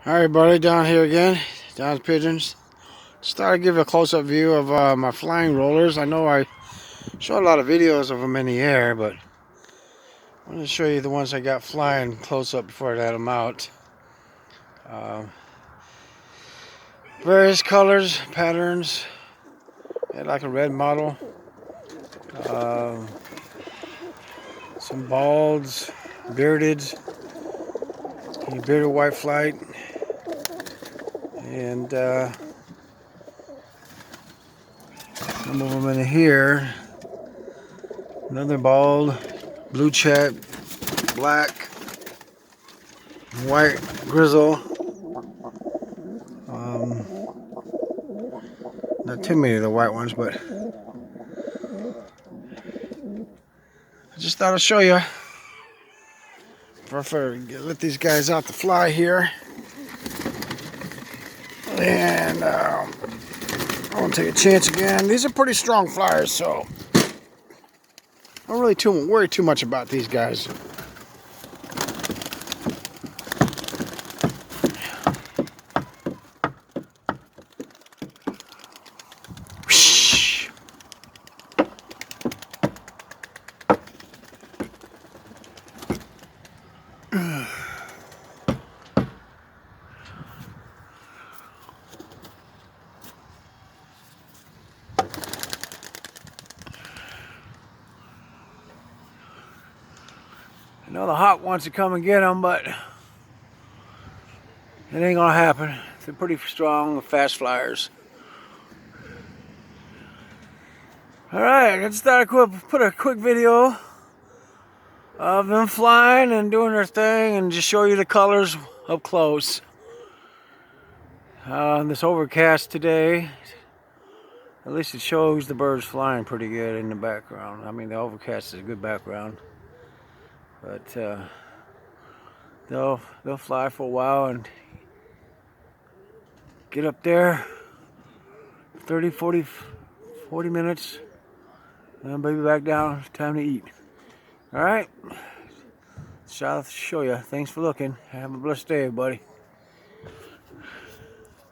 Alright, buddy, down here again. Don's Pigeons. Just thought I'd give a close-up view of my flying rollers. I know I show a lot of videos of them in the air, but I want to show you the ones I got flying close-up before I let them out. Various colors, patterns. I had like a red model. Some balds, bearded white flight. And some of them in here. Another bald, blue chat, black, white grizzle. Not too many of the white ones, but I just thought I'd show you. Prefer to let these guys out to fly here. And I won't take a chance again. These are pretty strong flyers, so I don't really worry too much about these guys. I know the Hawk wants to come and get them, but it ain't gonna happen. They're pretty strong, fast flyers. Alright, I just thought I'd put a quick video of them flying and doing their thing and just show you the colors up close. This overcast today, at least it shows the birds flying pretty good in the background. I mean, the overcast is a good background. But they'll fly for a while and get up there 30, 40 minutes and maybe back down. Time to eat. Alright, so I'll show you. Thanks for looking. Have a blessed day, everybody.